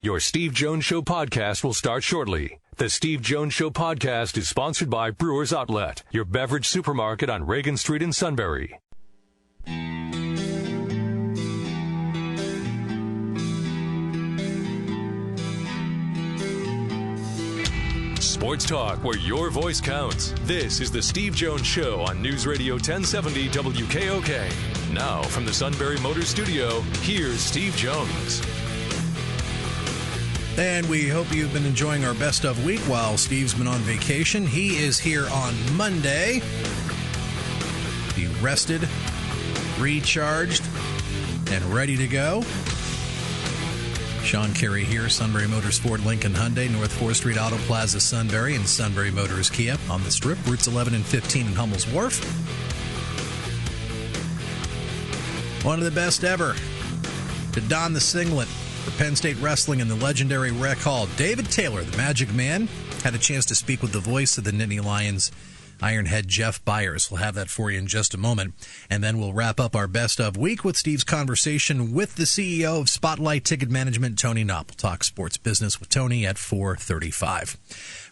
Your Steve Jones Show podcast will start shortly. The Steve Jones Show podcast is sponsored by Brewers Outlet, your beverage supermarket on Reagan Street in Sunbury. Sports talk where your voice counts. This is the Steve Jones Show on News Radio 1070 WKOK. Now from the Sunbury Motors Studio, here's Steve Jones. And we hope you've been enjoying our best of week while Steve's been on vacation. He is here on Monday. Be rested, recharged, and ready to go. Sean Carey here, Sunbury Motors Ford Lincoln Hyundai, North 4th Street Auto Plaza, Sunbury, and Sunbury Motors Kia on the Strip, routes 11 and 15 in Hummel's Wharf. One of the best ever to don the singlet for Penn State Wrestling in the legendary Rec Hall. David Taylor, the Magic Man, had a chance to speak with the voice of the Nittany Lions, Ironhead Jeff Byers. We'll have that for you in just a moment. And then we'll wrap up our best of week with Steve's conversation with the CEO of Spotlight Ticket Management, Tony Knopp. We'll talk sports business with Tony at 4:35.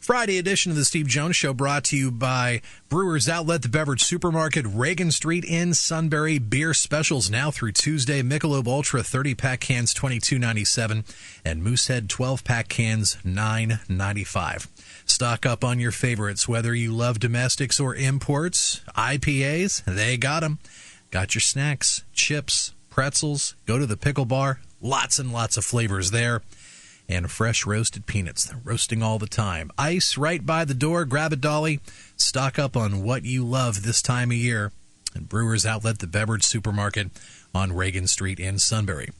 Friday edition of the Steve Jones Show brought to you by Brewers Outlet, the beverage supermarket, Reagan Street in Sunbury. Beer specials now through Tuesday. Michelob Ultra 30-pack cans, $22.97, and Moosehead 12-pack cans, $9.95. Stock up on your favorites, whether you love domestics or imports. IPAs, they got them. Got your snacks, chips, pretzels. Go to the pickle bar. Lots and lots of flavors there. And fresh roasted peanuts. They're roasting all the time. Ice right by the door. Grab a dolly. Stock up on what you love this time of year. And Brewers Outlet, the beverage supermarket on Reagan Street in Sunbury.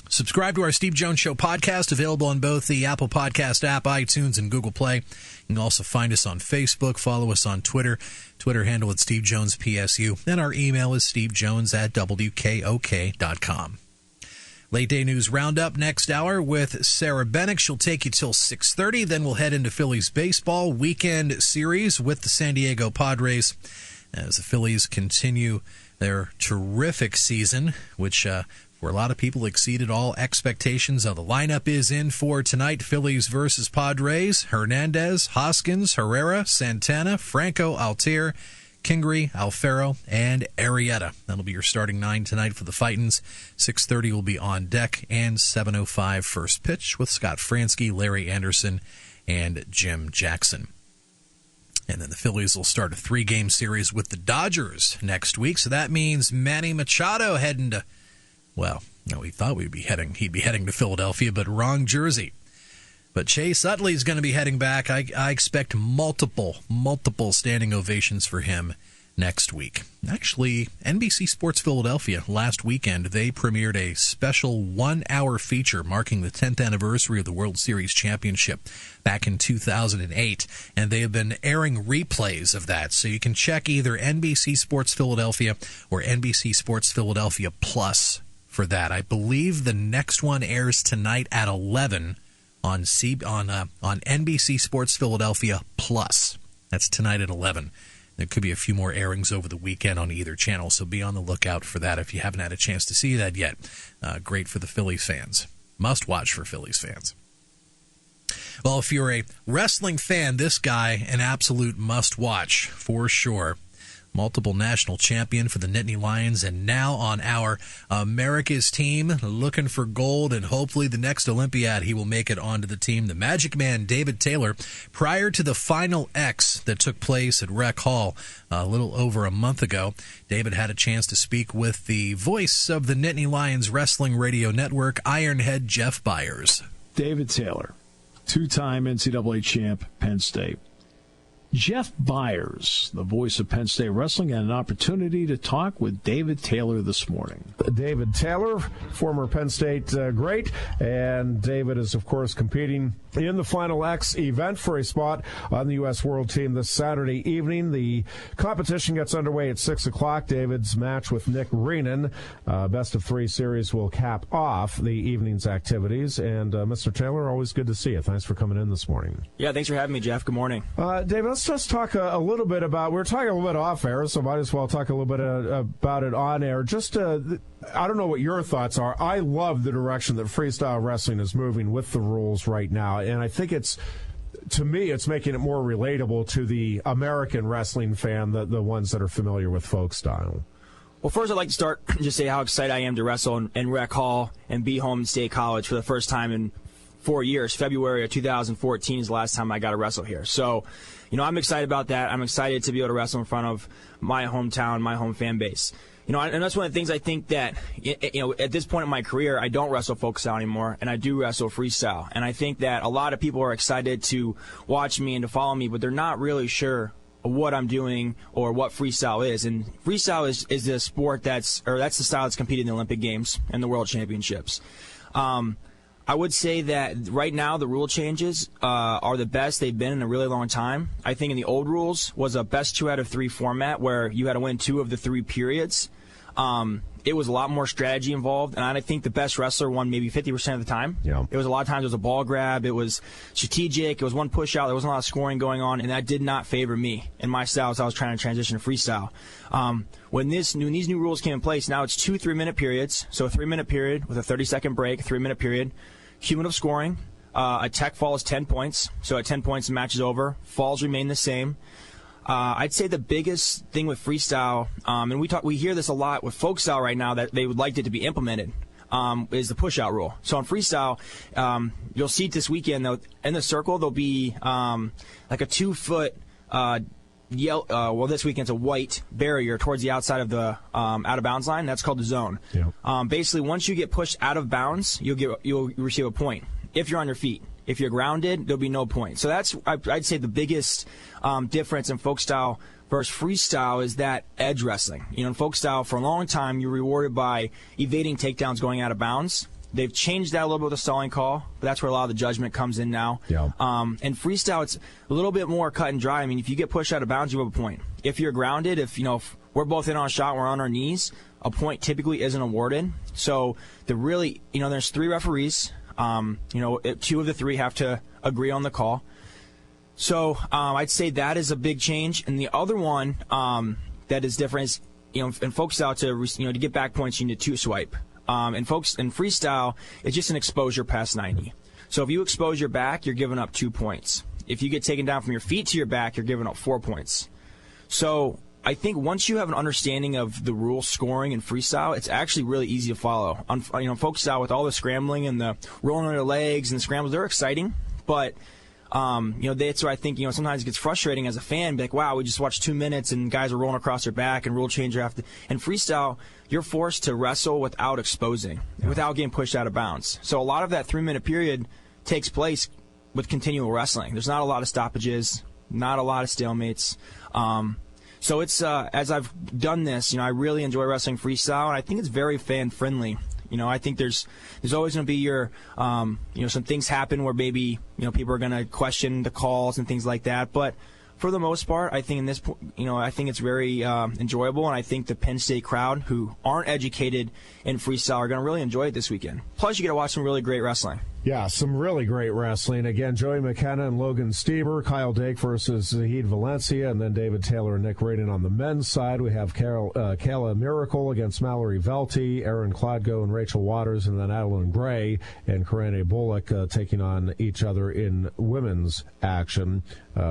Subscribe to our Steve Jones Show podcast, available on both the Apple Podcast app, iTunes, and Google Play. You can also find us on Facebook. Follow us on Twitter. Twitter handle at Steve Jones PSU. And our email is stevejones@wkok.com. Late Day News Roundup next hour with Sarah Bennick. She'll take you till 6:30. Then we'll head into Phillies baseball weekend series with the San Diego Padres as the Phillies continue their terrific season, which for a lot of people exceeded all expectations. The lineup is in for tonight, Phillies versus Padres. Hernandez, Hoskins, Herrera, Santana, Franco, Altair, Kingery, Alfaro, and Arrieta. That'll be your starting 9 tonight for the Fightins. 6:30 will be on deck, and 7:05 first pitch with Scott Fransky, Larry Anderson, and Jim Jackson. And then the Phillies will start a 3-game series with the Dodgers next week, so that means Manny Machado heading to, well, no, we thought he'd be heading to Philadelphia, but wrong jersey. But Chase Utley is going to be heading back. I expect multiple standing ovations for him next week. Actually, NBC Sports Philadelphia last weekend, they premiered a special 1-hour feature marking the 10th anniversary of the World Series championship back in 2008, and they have been airing replays of that. So you can check either NBC Sports Philadelphia or NBC Sports Philadelphia Plus for that. I believe the next one airs tonight at 11 on NBC Sports Philadelphia Plus. That's tonight at 11. There could be a few more airings over the weekend on either channel, so be on the lookout for that if you haven't had a chance to see that yet. Great for the Phillies fans. Must watch for Phillies fans. Well, if you're a wrestling fan, this guy, an absolute must watch for sure. Multiple national champion for the Nittany Lions, and now on our America's team, looking for gold, and hopefully the next Olympiad he will make it onto the team. The Magic Man, David Taylor, prior to the Final X that took place at Rec Hall a little over a month ago, David had a chance to speak with the voice of the Nittany Lions Wrestling Radio Network, Ironhead Jeff Byers. David Taylor, 2-time NCAA champ, Penn State. Jeff Byers, the voice of Penn State Wrestling, had an opportunity to talk with David Taylor this morning. David Taylor, former Penn State great, and David is, of course, competing in the Final X event for a spot on the U.S. World Team this Saturday evening. The competition gets underway at 6 o'clock. David's match with Nick Reenan, best-of-3 series, will cap off the evening's activities. And Mr. Taylor, always good to see you. Thanks for coming in this morning. Yeah, thanks for having me, Jeff. Good morning. David, let's let's talk a little bit about. We're talking a little bit off air, so might as well talk a little bit about it on air. Just, I don't know what your thoughts are. I love the direction that freestyle wrestling is moving with the rules right now, and I think to me, it's making it more relatable to the American wrestling fan, the ones that are familiar with folk style. Well, first I'd like to start just say how excited I am to wrestle in Rec Hall and be home in State College for the first time in 4 years. February of 2014 is the last time I got to wrestle here. So, I'm excited about that. I'm excited to be able to wrestle in front of my hometown, my home fan base. And that's one of the things I think that, at this point in my career, I don't wrestle folk style anymore, and I do wrestle freestyle. And I think that a lot of people are excited to watch me and to follow me, but they're not really sure what I'm doing or what freestyle is. And freestyle is the sport that's the style that's competed in the Olympic Games and the World Championships. I would say that right now the rule changes are the best they've been in a really long time. I think in the old rules was a best 2 out of 3 format where you had to win 2 of the 3 periods. It was a lot more strategy involved, and I think the best wrestler won maybe 50% of the time. Yeah. It was a lot of times it was a ball grab, it was strategic, it was one push out, there wasn't a lot of scoring going on, and that did not favor me in my style as I was trying to transition to freestyle. When these new rules came in place, now it's 2 3-minute periods, so a 3-minute period with a 30-second break, 3-minute period, cumulative scoring. A tech fall is 10 points, so at 10 points the match is over. Falls remain the same. I'd say the biggest thing with freestyle, and we hear this a lot with folk style right now that they would like it to be implemented, is the push-out rule. So in freestyle, you'll see it this weekend, though, in the circle there'll be like a 2-foot this weekend's a white barrier towards the outside of the out-of-bounds line. That's called the zone. Yeah. Basically, once you get pushed out of bounds, you'll receive a point if you're on your feet. If you're grounded, there'll be no point. So that's, I'd say, the biggest difference in folk style versus freestyle is that edge wrestling. In folk style, for a long time, you're rewarded by evading takedowns going out of bounds. They've changed that a little bit with the stalling call, but that's where a lot of the judgment comes in now. Yeah. And freestyle, it's a little bit more cut and dry. I mean, if you get pushed out of bounds, you have a point. If you're grounded, if we're both in on a shot, we're on our knees, a point typically isn't awarded. So there's 3 referees. 2 of the 3 have to agree on the call. So I'd say that is a big change. And the other one that is different is, in folk style, to get back points, you need to 2-swipe. In freestyle, it's just an exposure past 90. So if you expose your back, you're giving up 2 points. If you get taken down from your feet to your back, you're giving up 4 points. So I think once you have an understanding of the rule scoring in freestyle, it's actually really easy to follow. Folk style, with all the scrambling and the rolling on their legs and the scrambles, they're exciting, but that's where I think sometimes it gets frustrating as a fan. Be like, wow, we just watched 2 minutes and guys are rolling across their back and rule changer after. In freestyle, you're forced to wrestle without exposing, without getting pushed out of bounds. So a lot of that 3-minute period takes place with continual wrestling. There's not a lot of stoppages, not a lot of stalemates. So it's as I've done this, I really enjoy wrestling freestyle, and I think it's very fan friendly. I think there's always going to be some things happen where maybe people are going to question the calls and things like that, but for the most part, I think in this, I think it's very enjoyable, and I think the Penn State crowd who aren't educated in freestyle are going to really enjoy it this weekend. Plus, you get to watch some really great wrestling. Yeah, some really great wrestling. Again, Joey McKenna and Logan Stieber, Kyle Dake versus Zahid Valencia, and then David Taylor and Nick Radin on the men's side. We have Kayla Miracle against Mallory Velty, Aaron Klodgo and Rachel Waters, and then Adeline Gray and Karane Bullock taking on each other in women's action.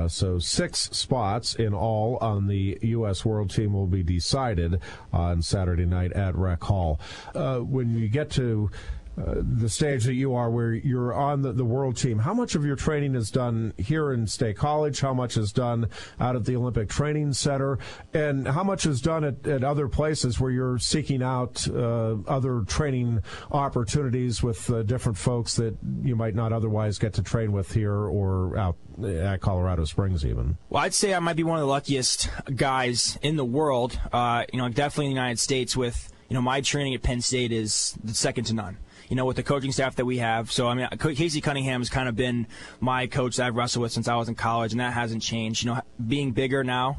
So 6 spots in all on the U.S. World Team will be decided on Saturday night at Rec Hall. When you get to the stage that you are, where you're on the world team, how much of your training is done here in State College? How much is done out at the Olympic Training Center? And how much is done at other places where you're seeking out other training opportunities with different folks that you might not otherwise get to train with here or out at Colorado Springs even? Well, I'd say I might be one of the luckiest guys in the world, definitely in the United States with, my training at Penn State is second to none. With the coaching staff that we have. So, Casey Cunningham has kind of been my coach that I've wrestled with since I was in college, and that hasn't changed. Being bigger now,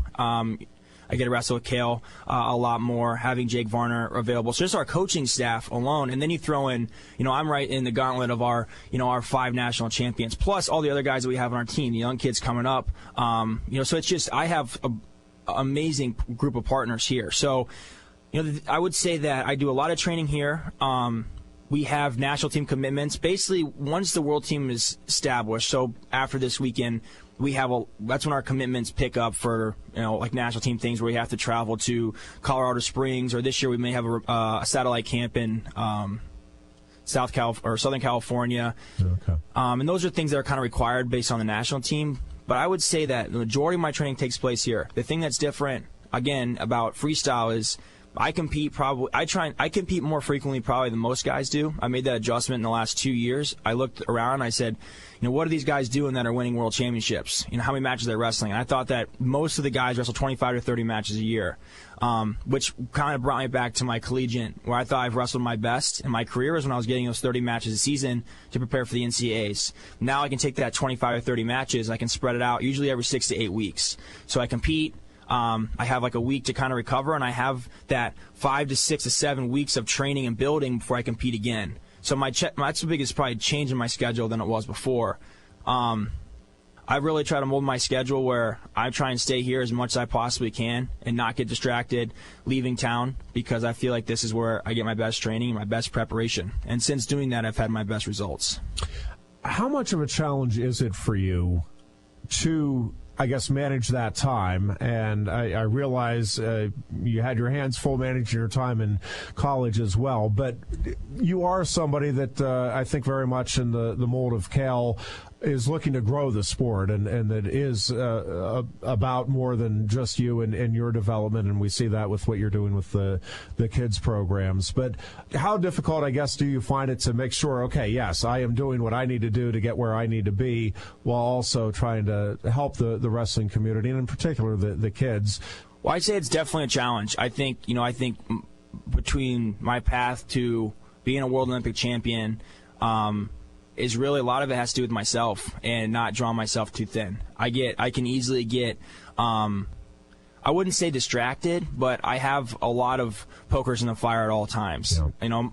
I get to wrestle with Kale a lot more, having Jake Varner available. So just our coaching staff alone, and then you throw in, I'm right in the gauntlet of our 5 national champions, plus all the other guys that we have on our team, the young kids coming up. So it's just, I have an amazing group of partners here. So, I would say that I do a lot of training here. We have national team commitments. Basically, once the world team is established, so after this weekend, that's when our commitments pick up for, like national team things where we have to travel to Colorado Springs, or this year we may have a satellite camp in Southern California. Okay. And those are things that are kind of required based on the national team. But I would say that the majority of my training takes place here. The thing that's different, again, about freestyle is I compete more frequently probably than most guys do. I made that adjustment in the last 2 years. I looked around and I said, what are these guys doing that are winning world championships? How many matches they're wrestling? And I thought that most of the guys wrestle 25 to 30 matches a year, which kind of brought me back to my collegiate, where I thought I've wrestled my best in my career was when I was getting those 30 matches a season to prepare for the NCAAs. Now I can take that 25 or 30 matches, I can spread it out usually every 6 to 8 weeks. So I compete. I have like a week to kind of recover, and I have that 5 to 6 to 7 weeks of training and building before I compete again. So that's the biggest probably change in my schedule than it was before. I really try to mold my schedule where I try and stay here as much as I possibly can and not get distracted leaving town, because I feel like this is where I get my best training and my best preparation. And since doing that, I've had my best results. How much of a challenge is it for you to, I guess, manage that time? And I realize you had your hands full managing your time in college as well, but you are somebody that I think very much in the mold of Cal is looking to grow the sport, and that is about more than just you and your development, and we see that with what you're doing with the kids programs. But how difficult, I guess, do you find it to make sure, okay, yes, I am doing what I need to do to get where I need to be, while also trying to help the wrestling community, and in particular the kids? Well, I'd say it's definitely a challenge. I think between my path to being a World Olympic champion, is really a lot of it has to do with myself and not draw myself too thin. I can easily get, I wouldn't say distracted, but I have a lot of pokers in the fire at all times. Yeah.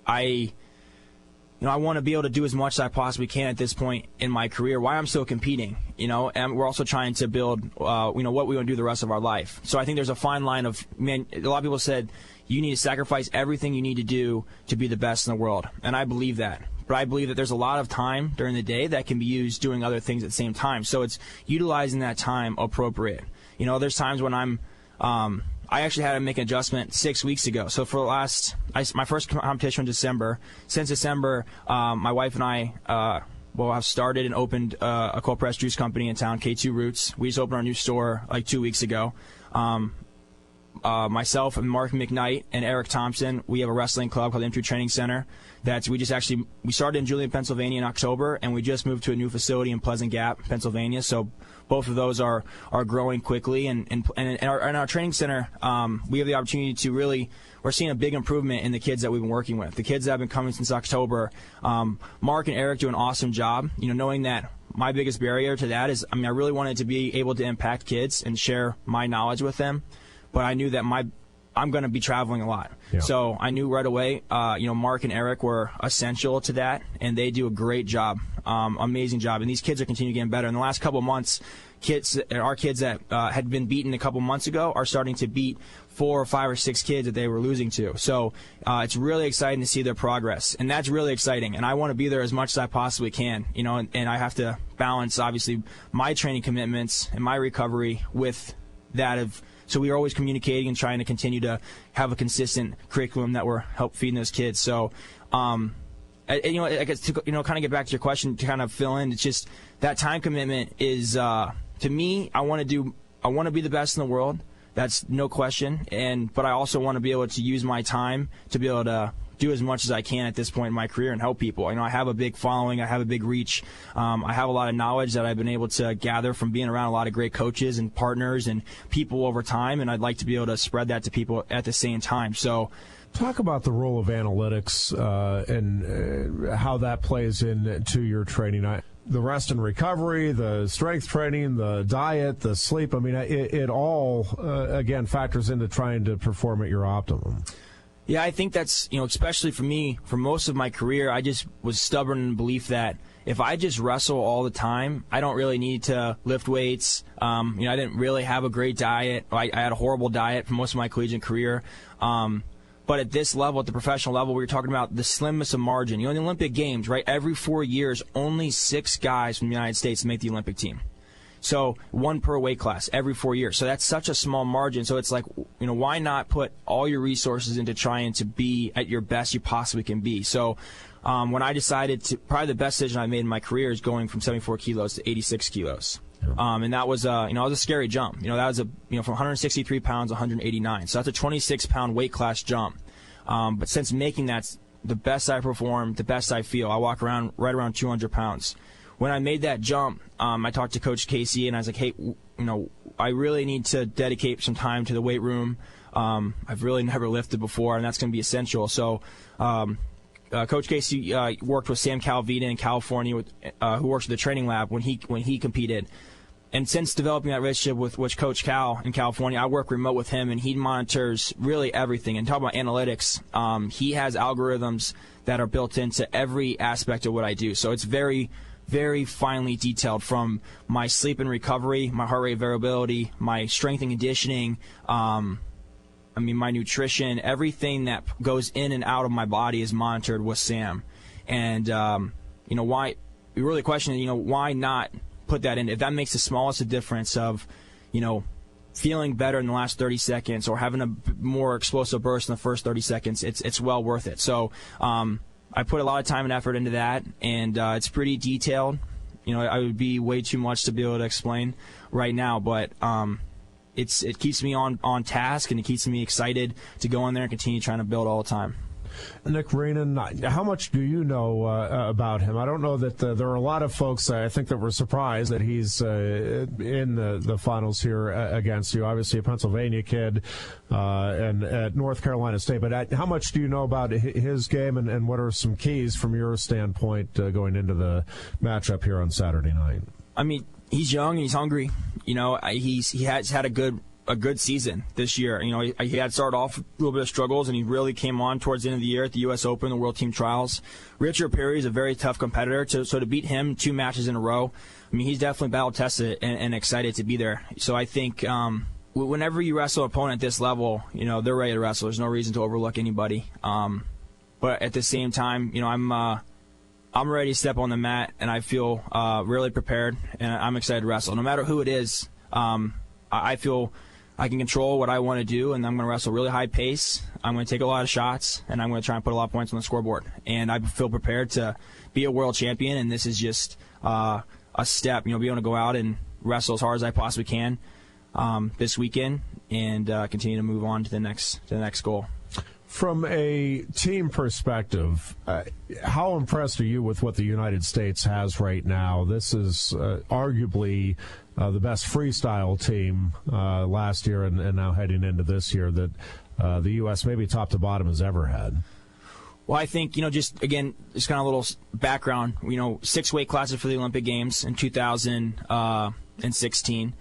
I want to be able to do as much as I possibly can at this point in my career while I'm still competing, and we're also trying to build, what we want to do the rest of our life. So I think there's a fine line of, a lot of people said, you need to sacrifice everything you need to do to be the best in the world. And I believe that. But I believe that there's a lot of time during the day that can be used doing other things at the same time. So it's utilizing that time appropriate. There's times when I actually had to make an adjustment 6 weeks ago. So for my first competition in December. Since December, my wife and I have started and opened a cold press juice company in town, K2 Roots. We just opened our new store like 2 weeks ago. Myself and Mark McKnight and Eric Thompson, we have a wrestling club called Entry Training Center. We started in Julian, Pennsylvania in October, and we just moved to a new facility in Pleasant Gap, Pennsylvania. So both of those are growing quickly, and in our training center, we have the opportunity to we're seeing a big improvement in the kids that we've been working with. The kids that have been coming since October, Mark and Eric do an awesome job. Knowing that my biggest barrier to that is, I really wanted to be able to impact kids and share my knowledge with them. But I knew that I'm going to be traveling a lot. Yeah. So I knew right away, Mark and Eric were essential to that, and they do a great job, amazing job. And these kids are continuing getting better. In the last couple of months, our kids that had been beaten a couple months ago are starting to beat 4 or 5 or 6 kids that they were losing to. So it's really exciting to see their progress, and that's really exciting. And I want to be there as much as I possibly can, and I have to balance, obviously, my training commitments and my recovery with that of. So we are always communicating and trying to continue to have a consistent curriculum that we're help feeding those kids. So, I guess to kind of get back to your question to kind of fill in, it's just that time commitment is to me. I want to be the best in the world. That's no question. But I also want to be able to use my time to be able to do as much as I can at this point in my career and help people. I have a big following. I have a big reach. I have a lot of knowledge that I've been able to gather from being around a lot of great coaches and partners and people over time, and I'd like to be able to spread that to people at the same time. So, talk about the role of analytics and how that plays into your training. the rest and recovery, the strength training, the diet, the sleep. I mean, it all, again, factors into trying to perform at your optimum. Yeah, I think that's, especially for me, for most of my career, I just was stubborn in the belief that if I just wrestle all the time, I don't really need to lift weights. I didn't really have a great diet. I had a horrible diet for most of my collegiate career. But at this level, at the professional level, we were talking about the slimmest of margin. In the Olympic Games, right, every 4 years, only 6 guys from the United States make the Olympic team. So 1 per weight class every 4 years. So that's such a small margin. So it's like, why not put all your resources into trying to be at your best you possibly can be? So when I decided to, probably the best decision I made in my career is going from 74 kilos to 86 kilos. And that was, it was a scary jump. That was from 163 pounds, 189. So that's a 26-pound weight class jump. But since making that the best I perform, the best I feel, I walk around right around 200 pounds. When I made that jump, I talked to Coach Casey, and I was like, hey, I really need to dedicate some time to the weight room. I've really never lifted before, and that's going to be essential. So Coach Casey worked with Sam Calvita in California, who works at the training lab when he competed. And since developing that relationship with Coach Cal in California, I work remote with him, and he monitors really everything. And talk about analytics, he has algorithms that are built into every aspect of what I do. So it's very, very finely detailed, from my sleep and recovery, my heart rate variability, my strength and conditioning, my nutrition, everything that goes in and out of my body is monitored with Sam. And, why, we really question, why not put that in? If that makes the smallest difference of, feeling better in the last 30 seconds or having a more explosive burst in the first 30 seconds, it's well worth it. So, I put a lot of time and effort into that, and it's pretty detailed. I would be way too much to be able to explain right now, but it keeps me on task, and it keeps me excited to go in there and continue trying to build all the time. Nick Reenan, how much do you know about him? I don't know that there are a lot of folks, I think, that were surprised that he's in the finals here against you. Obviously a Pennsylvania kid and at North Carolina State. But how much do you know about his game, and what are some keys from your standpoint going into the matchup here on Saturday night? He's young and he's hungry. He has had a good season this year. He had started off with a little bit of struggles, and he really came on towards the end of the year at the U.S. Open, the World Team Trials. Richard Perry is a very tough competitor, so to beat him 2 matches in a row, he's definitely battle-tested and excited to be there. So I think whenever you wrestle an opponent at this level, they're ready to wrestle. There's no reason to overlook anybody. But at the same time, I'm ready to step on the mat, and I feel really prepared, and I'm excited to wrestle. No matter who it is, I feel I can control what I want to do, and I'm going to wrestle really high pace. I'm going to take a lot of shots, and I'm going to try and put a lot of points on the scoreboard. And I feel prepared to be a world champion, and this is just a step, be able to go out and wrestle as hard as I possibly can this weekend, and continue to move on to the next goal. From a team perspective, how impressed are you with what the United States has right now? This is arguably the best freestyle team last year, and now heading into this year that the U.S. maybe top to bottom has ever had. Well, I think, just kind of a little background. 6 weight classes for the Olympic Games in 2016.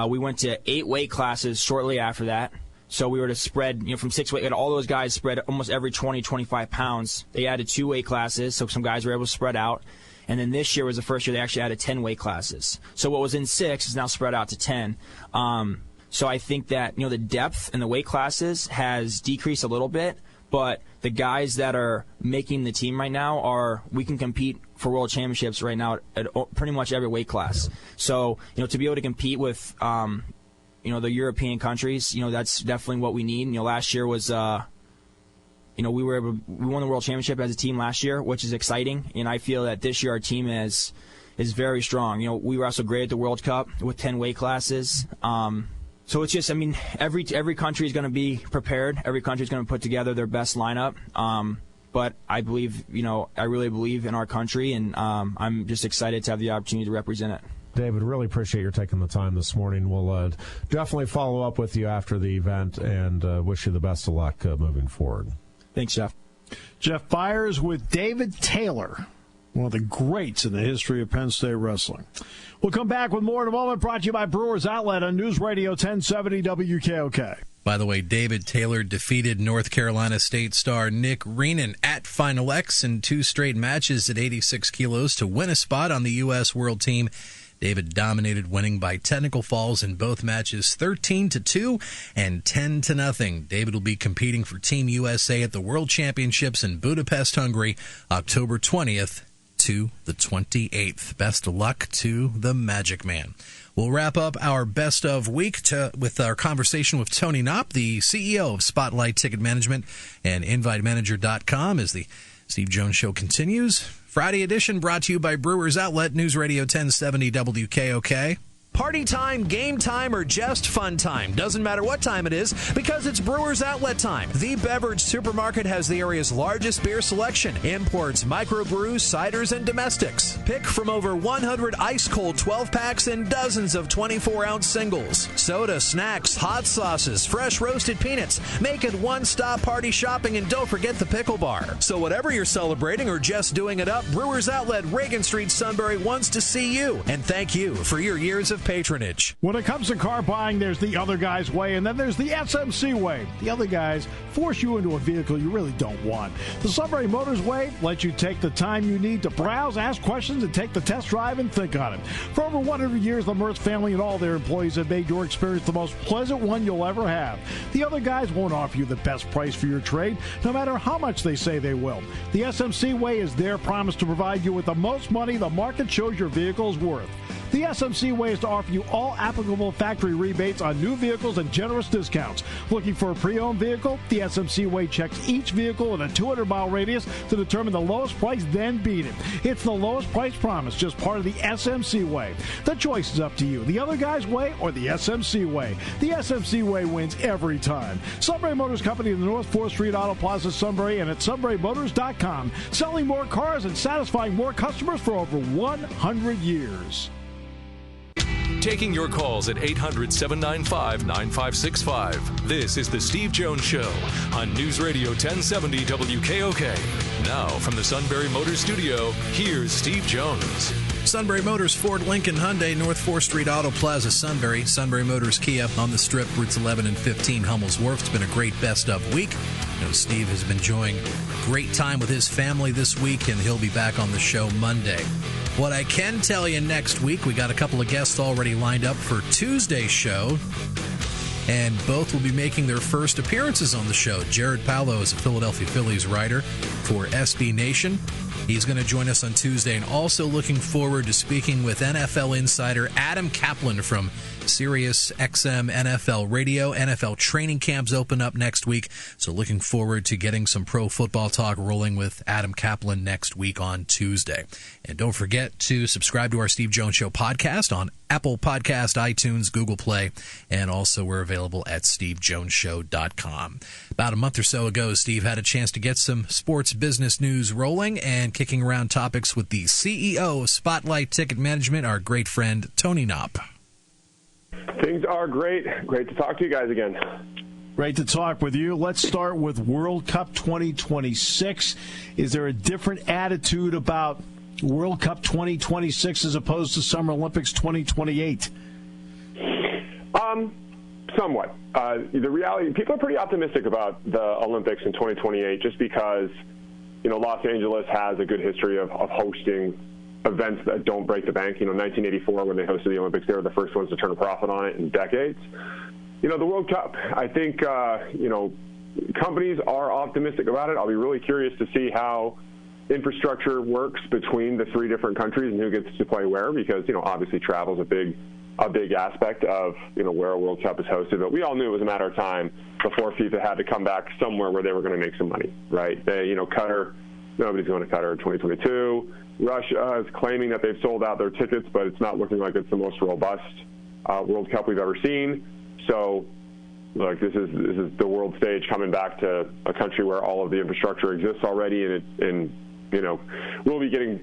We went to 8 weight classes shortly after that. So we were to spread, from 6 weight, all those guys spread almost every 20, 25 pounds. They added 2 weight classes, so some guys were able to spread out. And then this year was the first year they actually added 10 weight classes. So what was in 6 is now spread out to 10. So I think that, the depth in the weight classes has decreased a little bit, but the guys that are making the team right now we can compete for world championships right now at pretty much every weight class. So, to be able to compete with, the European countries, that's definitely what we need. Last year was, we won the world championship as a team last year, which is exciting. And I feel that this year our team is very strong. We wrestled great at the World Cup with 10 weight classes. So it's just, every country is going to be prepared. Every country is going to put together their best lineup. But I believe, I really believe in our country, and I'm just excited to have the opportunity to represent it. David, really appreciate your taking the time this morning. We'll definitely follow up with you after the event, and wish you the best of luck moving forward. Thanks, Jeff. Jeff Byers with David Taylor One of the greats in the history of Penn State wrestling. We'll come back with more in a moment, brought to you by Brewers Outlet on News Radio 1070 WKOK. By the way, David Taylor defeated North Carolina State star Nick Reenan at Final X in 2 straight matches at 86 kilos to win a spot on the U.S. World Team. David dominated, winning by technical falls in both matches 13-2 and 10-0. David will be competing for Team USA at the World Championships in Budapest, Hungary, October 20th to the 28th. Best of luck to the Magic Man. We'll wrap up our best of week with our conversation with Tony Knopp, the CEO of Spotlight Ticket Management and InviteManager.com, as the Steve Jones Show continues. Friday edition brought to you by Brewers Outlet, News Radio 1070 WKOK. Party time, game time, or just fun time. Doesn't matter what time it is, because it's Brewers Outlet time. The beverage supermarket has the area's largest beer selection. Imports, microbrews, ciders, and domestics. Pick from over 100 ice-cold 12-packs and dozens of 24-ounce singles. Soda, snacks, hot sauces, fresh roasted peanuts. Make it one-stop party shopping, and don't forget the pickle bar. So whatever you're celebrating or just doing it up, Brewers Outlet, Reagan Street, Sunbury wants to see you. And thank you for your years of patronage. When it comes to car buying, there's the other guy's way, and then there's the SMC way. The other guys force you into a vehicle you really don't want. The Sunbury Motors way lets you take the time you need to browse, ask questions, and take the test drive and think on it. For over 100 years, the Mertz family and all their employees have made your experience the most pleasant one you'll ever have. The other guys won't offer you the best price for your trade, no matter how much they say they will. The SMC way is their promise to provide you with the most money the market shows your vehicle is worth. The SMC way is to offer you all applicable factory rebates on new vehicles and generous discounts. Looking for a pre-owned vehicle? The SMC way checks each vehicle in a 200-mile radius to determine the lowest price, then beat it. It's the lowest price promise, just part of the SMC way. The choice is up to you, the other guy's way or the SMC way. The SMC way wins every time. Sunbury Motors Company in the North 4th Street Auto Plaza, Sunbury, and at sunburymotors.com. Selling more cars and satisfying more customers for over 100 years. Taking your calls at 800-795-9565. This is the Steve Jones Show on News Radio 1070 WKOK. Now, from the Sunbury Motors Studio, here's Steve Jones. Sunbury Motors, Ford, Lincoln, Hyundai, North 4th Street Auto Plaza, Sunbury. Sunbury Motors, Kia on the Strip, routes 11 and 15, Hummel's Wharf. It's been a great best of week. You know, Steve has been enjoying great time with his family this week, and he'll be back on the show Monday. What I can tell you next week, we got a couple of guests already lined up for Tuesday's show, and both will be making their first appearances on the show. Jared Paolo is a Philadelphia Phillies writer for SB Nation. He's going to join us on Tuesday, and also looking forward to speaking with NFL insider Adam Kaplan from Sirius XM NFL Radio. NFL training camps open up next week, so looking forward to getting some pro football talk rolling with Adam Kaplan next week on Tuesday. And don't forget to subscribe to our Steve Jones Show podcast on Apple Podcast, iTunes, Google Play, and also we're available at stevejonesshow.com. About a month or so ago, Steve had a chance to get some sports business news rolling and kicking around topics with the CEO of Spotlight Ticket Management, our great friend Tony Knopp. Things are great. Great to talk to you guys again. Great to talk with you. Let's start with World Cup 2026. Is there a different attitude about World Cup 2026 as opposed to Summer Olympics 2028? Somewhat. The reality, people are pretty optimistic about the Olympics in 2028 just because, you know, Los Angeles has a good history of hosting events that don't break the bank. You know, 1984, when they hosted the Olympics, they were the first ones to turn a profit on it in decades. You know, the World Cup, I think, you know, companies are optimistic about it. I'll be really curious to see how infrastructure works between the three different countries and who gets to play where, because, you know, obviously travel is a big aspect of, you know, where a World Cup is hosted. But we all knew it was a matter of time before FIFA had to come back somewhere where they were going to make some money, right? They, you know, Qatar, nobody's going to Qatar in 2022. Russia is claiming that they've sold out their tickets, but it's not looking like it's the most robust World Cup we've ever seen. So, look, this is the world stage coming back to a country where all of the infrastructure exists already, and you know, will be getting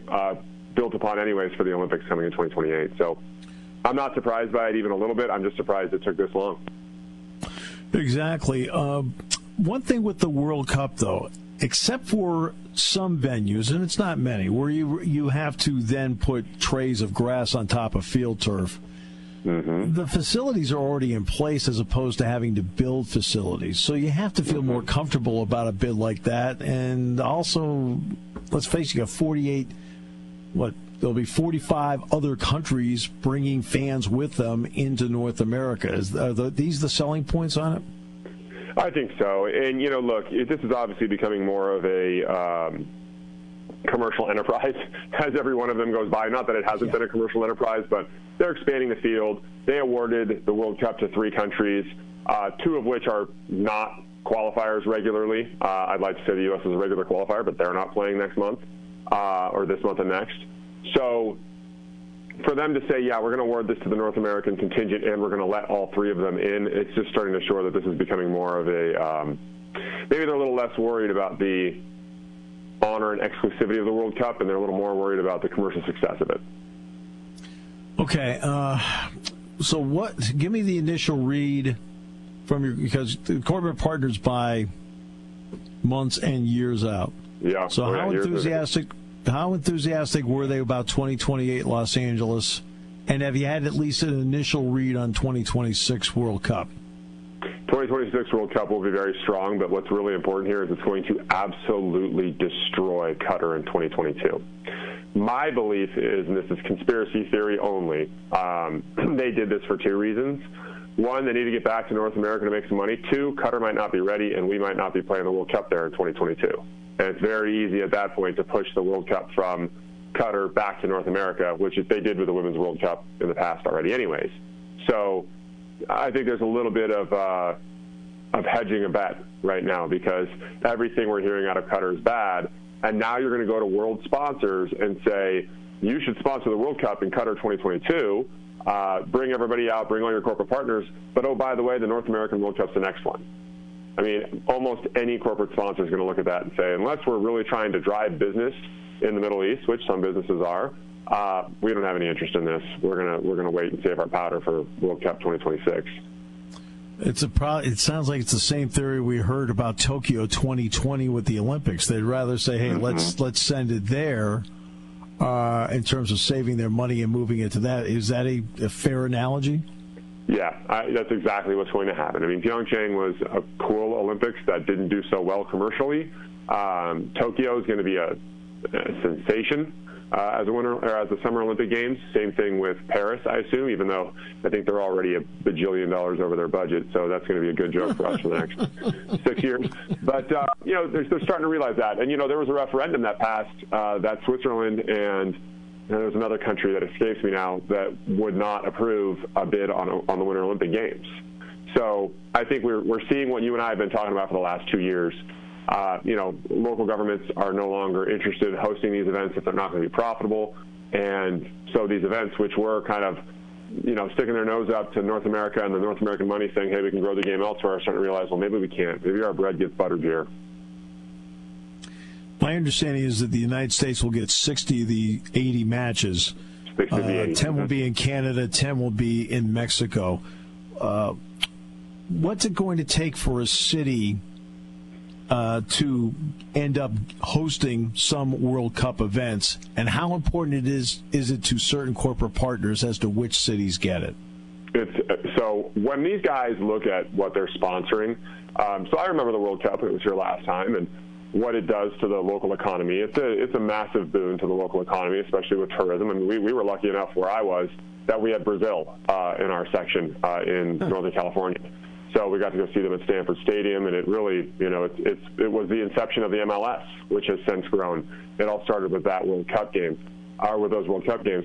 built upon anyways for the Olympics coming in 2028. So, I'm not surprised by it even a little bit. I'm just surprised it took this long. Exactly. One thing with the World Cup, though, except for some venues, and it's not many, where you have to then put trays of grass on top of field turf. Mm-hmm. The facilities are already in place as opposed to having to build facilities. So you have to feel more comfortable about a bid like that. And also, let's face it, you got 48, there'll be 45 other countries bringing fans with them into North America. Are these the selling points on it? I think so. And, look, this is obviously becoming more of a commercial enterprise as every one of them goes by. Not that it hasn't been a commercial enterprise, but they're expanding the field. They awarded the World Cup to 3 countries, 2 of which are not qualifiers regularly. I'd like to say the U.S. is a regular qualifier, but they're not playing next month or this month and next. So for them to say, we're going to award this to the North American contingent and we're going to let all 3 of them in, it's just starting to show that this is becoming more of a maybe they're a little less worried about the honor and exclusivity of the World Cup, and they're a little more worried about the commercial success of it. Okay, so give me the initial read from because the corporate partners buy months and years out. Yeah. So how enthusiastic were they about 2028 Los Angeles? And have you had at least an initial read on 2026 World Cup? 2026 World Cup will be very strong, but what's really important here is it's going to absolutely destroy Qatar in 2022. My belief is, and this is conspiracy theory only, they did this for 2 reasons. 1, they need to get back to North America to make some money. 2, Qatar might not be ready, and we might not be playing the World Cup there in 2022. And it's very easy at that point to push the World Cup from Qatar back to North America, which they did with the Women's World Cup in the past already anyways. So I think there's a little bit of hedging a bet right now because everything we're hearing out of Qatar is bad, and now you're going to go to world sponsors and say, you should sponsor the World Cup in Qatar 2022, bring everybody out, bring all your corporate partners, but oh, by the way, the North American World Cup's the next one. I mean, almost any corporate sponsor is going to look at that and say, unless we're really trying to drive business in the Middle East, which some businesses are, we don't have any interest in this. We're gonna wait and save our powder for World Cup 2026. It sounds like it's the same theory we heard about Tokyo 2020 with the Olympics. They'd rather say, hey, let's send it there in terms of saving their money and moving it to that. Is that a fair analogy? Yeah, that's exactly what's going to happen. I mean, Pyeongchang was a cool Olympics that didn't do so well commercially. Tokyo is going to be a sensation as the Summer Olympic Games. Same thing with Paris, I assume, even though I think they're already $1 bajillion over their budget, so that's going to be a good joke for us for the next 6 years. But, they're starting to realize that. And, there was a referendum that passed that Switzerland and there's another country that escapes me now that would not approve a bid on the Winter Olympic Games. So I think we're seeing what you and I have been talking about for the last 2 years. Local governments are no longer interested in hosting these events if they're not going to be profitable. And so these events, which were kind of, sticking their nose up to North America and the North American money saying, hey, we can grow the game elsewhere, are starting to realize, well, maybe we can't. Maybe our bread gets buttered here. My understanding is that the United States will get 60 of the 80 matches. 10 will be in Canada, 10 will be in Mexico. What's it going to take for a city to end up hosting some World Cup events, and how important is it to certain corporate partners as to which cities get it? So when these guys look at what they're sponsoring, so I remember the World Cup, it was here last time, and what it does to the local economy. It's a massive boon to the local economy, especially with tourism. And we were lucky enough where I was that we had Brazil in our section in Northern California. So we got to go see them at Stanford Stadium, and it really, it was the inception of the MLS, which has since grown. It all started with that World Cup game, or with those World Cup games.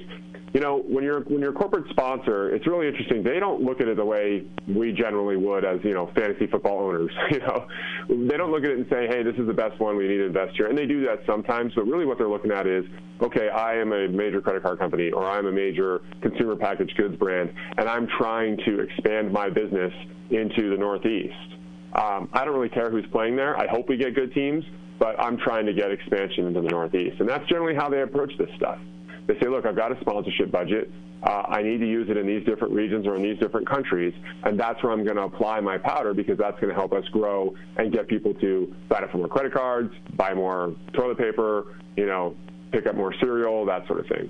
When you're a corporate sponsor, it's really interesting. They don't look at it the way we generally would as, fantasy football owners. They don't look at it and say, hey, this is the best one, we need to invest here. And they do that sometimes, but really what they're looking at is, okay, I am a major credit card company, or I'm a major consumer packaged goods brand, and I'm trying to expand my business into the Northeast. I don't really care who's playing there. I hope we get good teams, but I'm trying to get expansion into the Northeast. And that's generally how they approach this stuff. They say, look, I've got a sponsorship budget. I need to use it in these different regions or in these different countries, and that's where I'm going to apply my powder because that's going to help us grow and get people to sign up for more credit cards, buy more toilet paper, pick up more cereal, that sort of thing.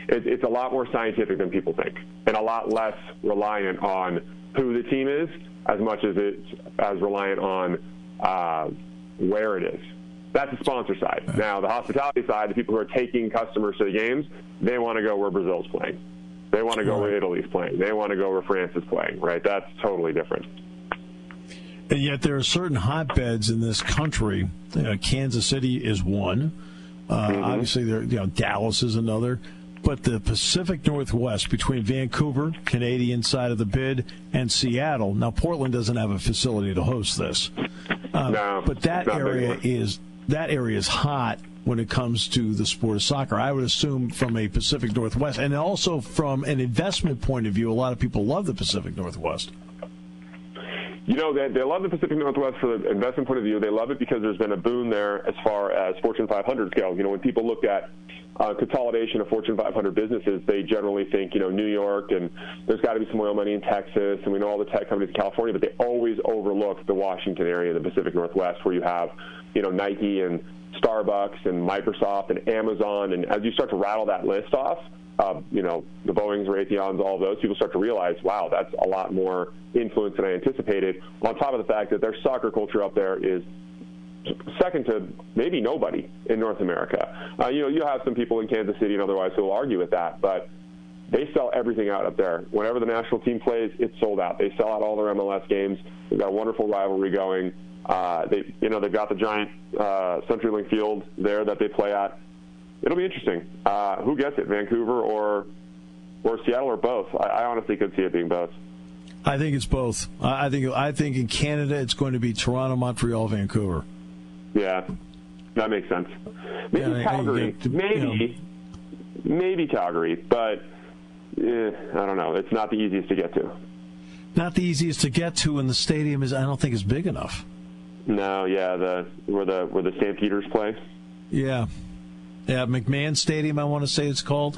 It's a lot more scientific than people think and a lot less reliant on who the team is as much as it's as reliant on where it is. That's the sponsor side. Now, the hospitality side, the people who are taking customers to the games, they want to go where Brazil's playing. They want to go where Italy's playing. They want to go where France is playing, right? That's totally different. And yet there are certain hotbeds in this country. Kansas City is one. Obviously, Dallas is another. But the Pacific Northwest, between Vancouver, Canadian side of the bid, and Seattle. Now, Portland doesn't have a facility to host this. No, but that area is hot when it comes to the sport of soccer. I would assume from a Pacific Northwest, and also from an investment point of view, a lot of people love the Pacific Northwest. They love the Pacific Northwest for the investment point of view. They love it because there's been a boom there as far as Fortune 500 go. When people look at consolidation of Fortune 500 businesses, they generally think, New York, and there's got to be some oil money in Texas, and we know all the tech companies in California, but they always overlook the Washington area, the Pacific Northwest, where you have, Nike and Starbucks and Microsoft and Amazon. And as you start to rattle that list off, the Boeings, Raytheons, all of those, people start to realize, wow, that's a lot more influence than I anticipated, on top of the fact that their soccer culture up there is second to maybe nobody in North America. You have some people in Kansas City and otherwise who will argue with that, but they sell everything out up there. Whenever the national team plays, it's sold out. They sell out all their MLS games. They've got a wonderful rivalry going. They've got the giant CenturyLink Field there that they play at. It'll be interesting. Who gets it, Vancouver or Seattle, or both? I honestly could see it being both. I think it's both. I think in Canada it's going to be Toronto, Montreal, Vancouver. Yeah, that makes sense. Maybe Calgary. Maybe Calgary, but I don't know. It's not the easiest to get to. Not the easiest to get to, and the stadium I don't think is big enough. No, yeah, where the Stampeders play. Yeah, McMahon Stadium, I want to say it's called.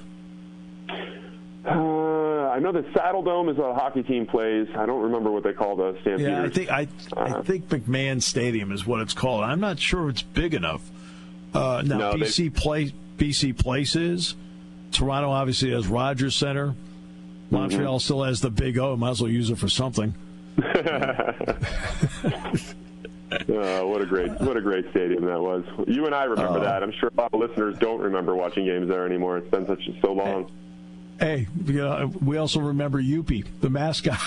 I know the Saddle Dome is a hockey team plays. I don't remember what they call the Stampeders. Yeah, I think McMahon Stadium is what it's called. I'm not sure it's big enough. BC Place is. Toronto obviously has Rogers Center. Montreal still has the Big O. Might as well use it for something. What a great stadium that was. You and I remember that. I'm sure a lot of listeners don't remember watching games there anymore. It's been so long. Hey, we also remember Youppi, the mascot.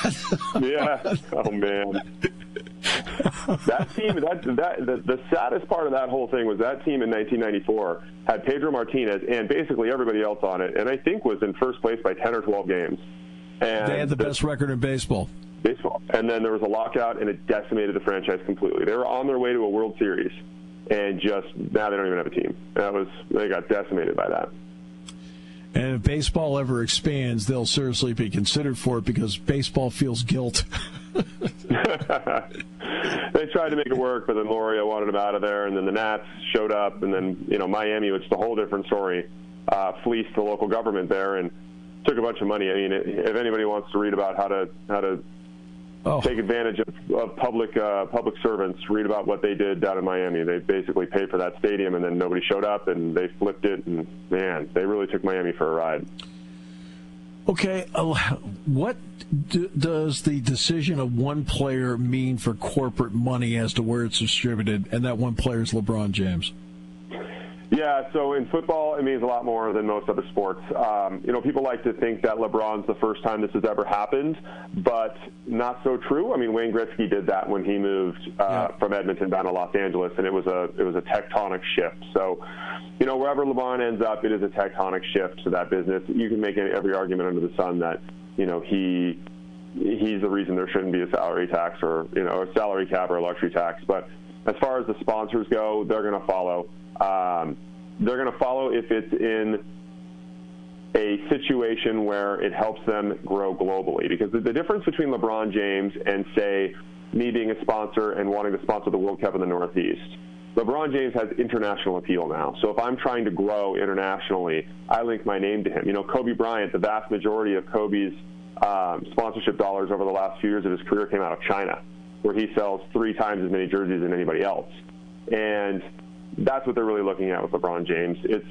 Yeah. Oh man. That team. The saddest part of that whole thing was that team in 1994 had Pedro Martinez and basically everybody else on it, and I think was in first place by 10 or 12 games. And they had the best record in baseball. And then there was a lockout, and it decimated the franchise completely. They were on their way to a World Series, and now they don't even have a team. They got decimated by that. And if baseball ever expands, they'll seriously be considered for it because baseball feels guilt. They tried to make it work, but then Loria wanted them out of there, and then the Nats showed up, and then Miami, which is a whole different story, fleeced the local government there and took a bunch of money. I mean, if anybody wants to read about how to take advantage of public servants, read about what they did down in Miami. They basically paid for that stadium, and then nobody showed up, and they flipped it, and man, they really took Miami for a ride. Okay, what does the decision of one player mean for corporate money as to where it's distributed, and that one player is LeBron James? Yeah, so in football, it means a lot more than most other sports. People like to think that LeBron's the first time this has ever happened, but not so true. I mean, Wayne Gretzky did that when he moved from Edmonton down to Los Angeles, and it was a tectonic shift. So, wherever LeBron ends up, it is a tectonic shift to that business. You can make every argument under the sun that, he's the reason there shouldn't be a salary tax or, a salary cap or a luxury tax. But as far as the sponsors go, they're going to follow. They're going to follow if it's in a situation where it helps them grow globally. Because the difference between LeBron James and, say, me being a sponsor and wanting to sponsor the World Cup in the Northeast LeBron James has international appeal now. So if I'm trying to grow internationally, I link my name to him. Kobe Bryant, the vast majority of Kobe's sponsorship dollars over the last few years of his career came out of China, where he sells 3 times as many jerseys than anybody else. And that's what they're really looking at with LeBron James. It's,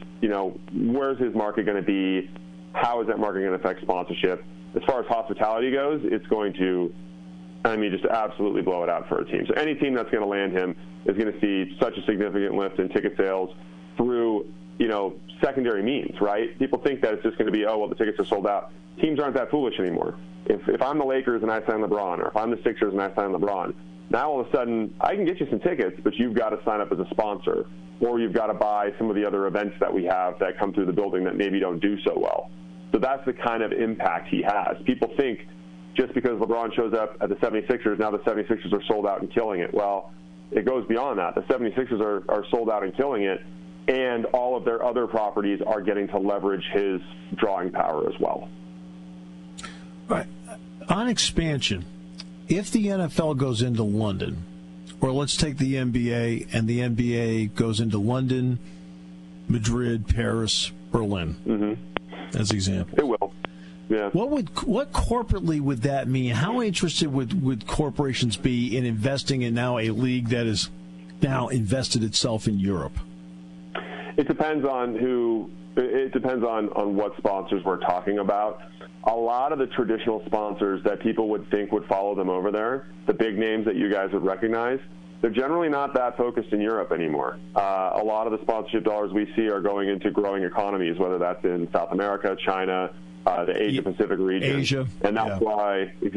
where's his market going to be? How is that market going to affect sponsorship? As far as hospitality goes, it's going to, just absolutely blow it out for a team. So any team that's going to land him is going to see such a significant lift in ticket sales through, secondary means, right? People think that it's just going to be, the tickets are sold out. Teams aren't that foolish anymore. If I'm the Lakers and I sign LeBron, or if I'm the Sixers and I sign LeBron, now all of a sudden I can get you some tickets, but you've got to sign up as a sponsor, or you've got to buy some of the other events that we have that come through the building that maybe don't do so well. So that's the kind of impact he has. People think just because LeBron shows up at the 76ers, now the 76ers are sold out and killing it. Well, it goes beyond that. The 76ers are sold out and killing it, and all of their other properties are getting to leverage his drawing power as well. All right. On expansion, if the NFL goes into London, or let's take the NBA, and the NBA goes into London, Madrid, Paris, Berlin, as examples. It will. Yeah. What corporately would that mean? How interested would corporations be in investing in now a league that is now invested itself in Europe? It depends on who. It depends on what sponsors we're talking about. A lot of the traditional sponsors that people would think would follow them over there, the big names that you guys would recognize, they're generally not that focused in Europe anymore. A lot of the sponsorship dollars we see are going into growing economies, whether that's in South America, China, the Asia-Pacific region. Asia. And that's why you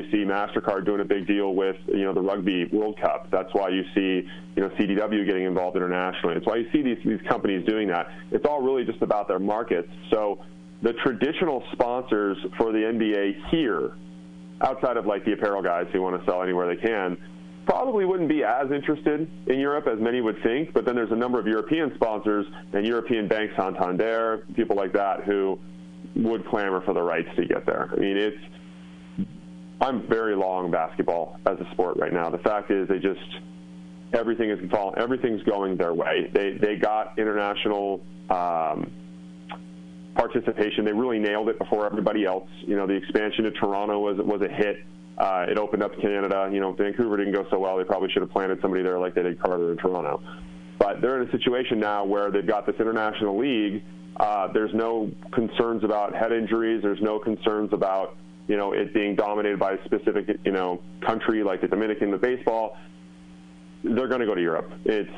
see MasterCard doing a big deal with, the Rugby World Cup. That's why you see, CDW getting involved internationally. It's why you see these companies doing that. It's all really just about their markets. So the traditional sponsors for the NBA here, outside of like the apparel guys who want to sell anywhere they can, probably wouldn't be as interested in Europe as many would think. But then there's a number of European sponsors and European banks, Santander, people like that, who would clamor for the rights to get there. I'm very long basketball as a sport right now. The fact is everything's going their way. They got international participation. They really nailed it before everybody else. The expansion to Toronto was a hit. It opened up Canada. Vancouver didn't go so well. They probably should have planted somebody there like they did Carter in Toronto. But they're in a situation now where they've got this international league. There's no concerns about head injuries. There's no concerns about, it being dominated by a specific, country like the Dominican with baseball. They're going to go to Europe. It's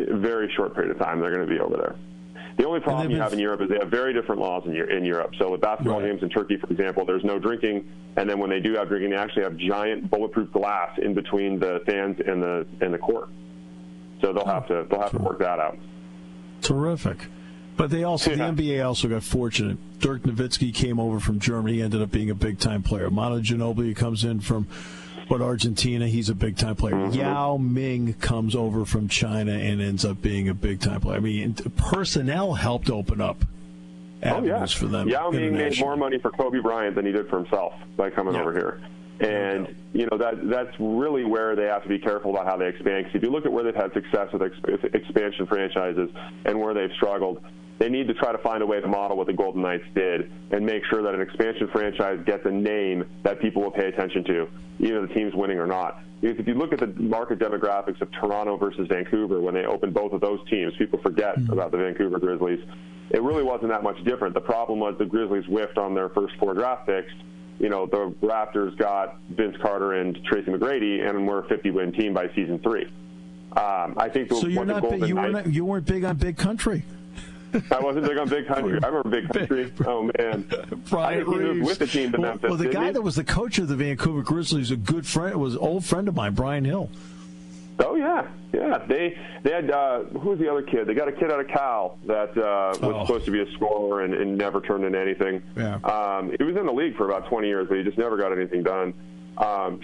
a very short period of time. They're going to be over there. The only problem you have in Europe is they have very different laws in Europe. So with basketball games in Turkey, for example, there's no drinking. And then when they do have drinking, they actually have giant bulletproof glass in between the fans and the court. So they'll have to work that out. Terrific. But the NBA also got fortunate. Dirk Nowitzki came over from Germany. He ended up being a big-time player. Manu Ginobili comes in from, Argentina. He's a big-time player. Yao Ming comes over from China and ends up being a big-time player. Personnel helped open up avenues for them. Yao Ming made more money for Kobe Bryant than he did for himself by coming over here. And, that's really where they have to be careful about how they expand. Because if you look at where they've had success with expansion franchises and where they've struggled, they need to try to find a way to model what the Golden Knights did and make sure that an expansion franchise gets a name that people will pay attention to, either the team's winning or not. Because if you look at the market demographics of Toronto versus Vancouver, when they opened both of those teams, people forget about the Vancouver Grizzlies. It really wasn't that much different. The problem was the Grizzlies whiffed on their first 4 draft picks. The Raptors got Vince Carter and Tracy McGrady, and we're a 50-win team by season 3. I think you weren't big on Big Country. I wasn't big on Big Country. I remember Big Country. Oh, man. Brian Reeves. With the team to Memphis. Well, the guy that was the coach of the Vancouver Grizzlies, was an old friend of mine, Brian Hill. Oh, yeah. Yeah. They had, who was the other kid? They got a kid out of Cal that was supposed to be a scorer and never turned into anything. Yeah. He was in the league for about 20 years, but he just never got anything done.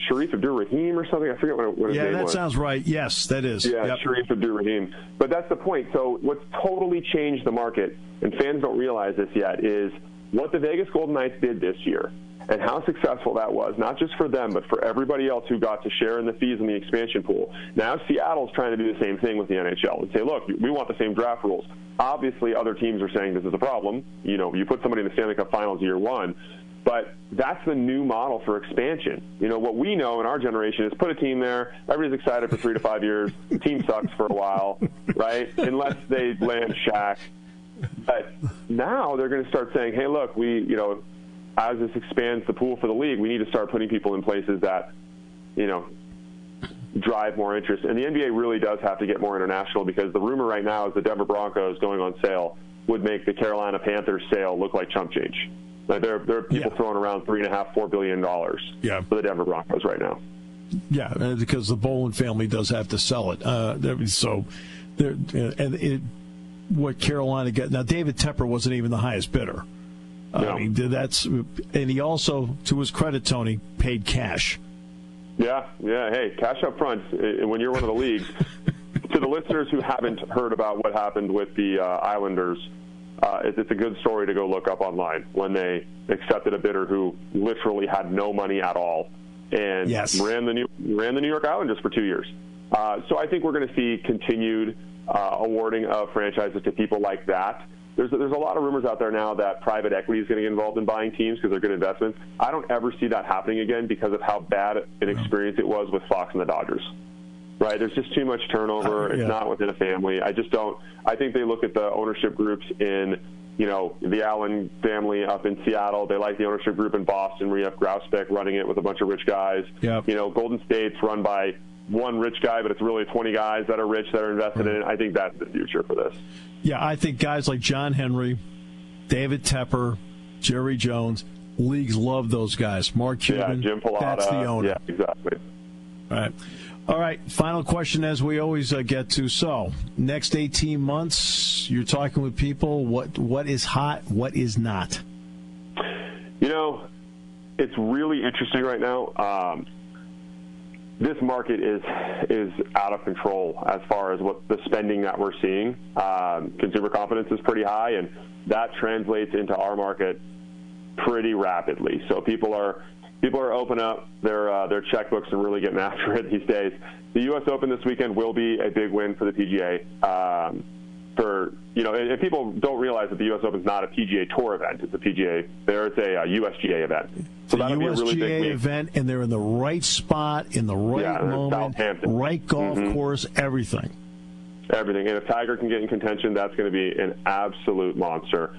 Sharif Abdur-Rahim or something. I forget what his name was. Yeah, that sounds right. Yes, that is. Yeah, Sharif Abdur-Rahim. But that's the point. So what's totally changed the market, and fans don't realize this yet, is what the Vegas Golden Knights did this year and how successful that was, not just for them, but for everybody else who got to share in the fees in the expansion pool. Now Seattle's trying to do the same thing with the NHL and say, look, we want the same draft rules. Obviously, other teams are saying this is a problem. You put somebody in the Stanley Cup Finals year one, but that's the new model for expansion. What we know in our generation is put a team there, everybody's excited for 3 to 5 years, the team sucks for a while, right? Unless they land Shaq. But now they're going to start saying, hey, look, as this expands the pool for the league, we need to start putting people in places that, drive more interest. And the NBA really does have to get more international, because the rumor right now is the Denver Broncos going on sale would make the Carolina Panthers sale look like chump change. Like there are people throwing around $3.5–4 billion for the Denver Broncos right now. Yeah, because the Bolin family does have to sell it. What Carolina got now, David Tepper wasn't even the highest bidder. No. And he also, to his credit, Tony, paid cash. Yeah. Hey, cash up front when you're one of the leagues. To the listeners who haven't heard about what happened with the Islanders, it's a good story to go look up online when they accepted a bidder who literally had no money at all and ran the New York Islanders for 2 years. So I think we're going to see continued awarding of franchises to people like that. There's a lot of rumors out there now that private equity is going to get involved in buying teams because they're good investments. I don't ever see that happening again because of how bad an experience it was with Fox and the Dodgers. Right? There's just too much turnover. It's not within a family. I just don't. I think they look at the ownership groups in, the Allen family up in Seattle. They like the ownership group in Boston where you have Grauspick running it with a bunch of rich guys. Yep. Golden State's run by one rich guy, but it's really 20 guys that are rich that are invested in it. I think that's the future for this. Yeah, I think guys like John Henry, David Tepper, Jerry Jones, leagues love those guys. Mark Cuban, Jim Pallotta, that's the owner. Yeah, exactly. All right, final question as we always get to. So, next 18 months, you're talking with people. What is hot, what is not? It's really interesting right now. This market is out of control as far as what the spending that we're seeing. Consumer confidence is pretty high, and that translates into our market pretty rapidly. So people are opening up their checkbooks and really getting after it these days. The U.S. Open this weekend will be a big win for the PGA. And people don't realize that the U.S. Open is not a PGA Tour event. It's a PGA. There's a USGA event. So that'll be a really big week. Event, and they're in the right spot, in the right moment, right golf course, everything. Everything. And if Tiger can get in contention, that's going to be an absolute monster.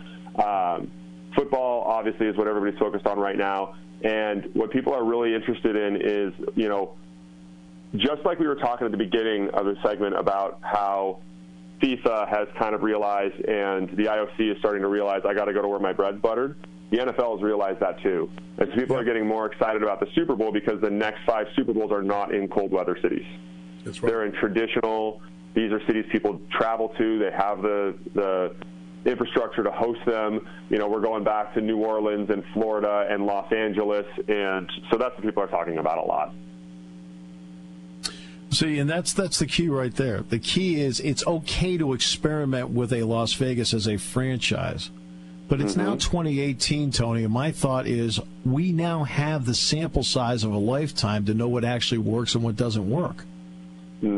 Football, obviously, is what everybody's focused on right now. And what people are really interested in is, just like we were talking at the beginning of the segment about how FIFA has kind of realized and the IOC is starting to realize I got to go to where my bread's buttered. The NFL has realized that too. And so people are getting more excited about the Super Bowl because the next 5 Super Bowls are not in cold weather cities. That's right. They're in traditional, these are cities people travel to. They have the infrastructure to host them. We're going back to New Orleans and Florida and Los Angeles. And so that's what people are talking about a lot. See, and that's the key right there. The key is it's okay to experiment with a Las Vegas as a franchise. But it's now 2018, Tony, and my thought is we now have the sample size of a lifetime to know what actually works and what doesn't work. We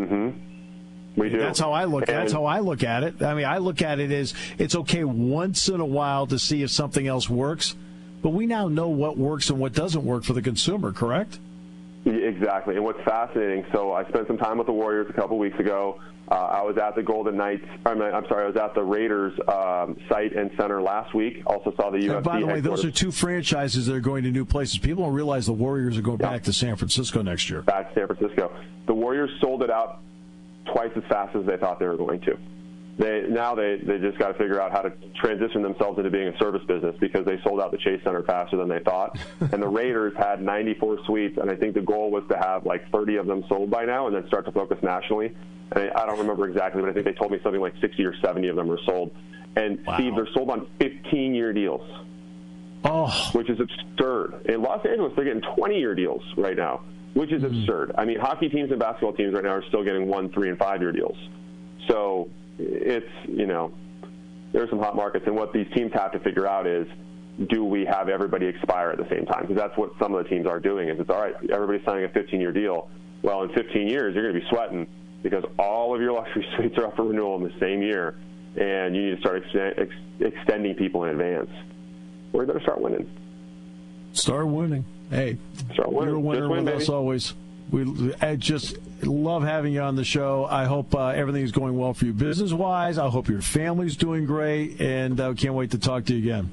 do. That's how I look at it. I mean, I look at it as it's okay once in a while to see if something else works, but we now know what works and what doesn't work for the consumer, correct? Exactly. And what's fascinating, so I spent some time with the Warriors a couple weeks ago. I was at the I was at the Raiders site and center last week. Also saw the UFC. By the way, those are 2 franchises that are going to new places. People don't realize the Warriors are going back to San Francisco next year. Back to San Francisco. The Warriors sold it out twice as fast as they thought they were going to. They just got to figure out how to transition themselves into being a service business because they sold out the Chase Center faster than they thought. And the Raiders had 94 suites, and I think the goal was to have like 30 of them sold by now and then start to focus nationally. And I don't remember exactly, but I think they told me something like 60 or 70 of them were sold. And, Steve, they're sold on 15-year deals, which is absurd. In Los Angeles, they're getting 20-year deals right now, which is absurd. I mean, hockey teams and basketball teams right now are still getting 1, 3, and 5-year deals. So it's, there are some hot markets. And what these teams have to figure out is do we have everybody expire at the same time? Because that's what some of the teams are doing. Is it's all right, everybody's signing a 15-year deal. Well, in 15 years, you're going to be sweating because all of your luxury suites are up for renewal in the same year, and you need to start extending people in advance. We're going to start winning. Start winning. Hey, start winning. You're a winner with us always. I just love having you on the show. I hope everything is going well for you business-wise. I hope your family's doing great, and I can't wait to talk to you again.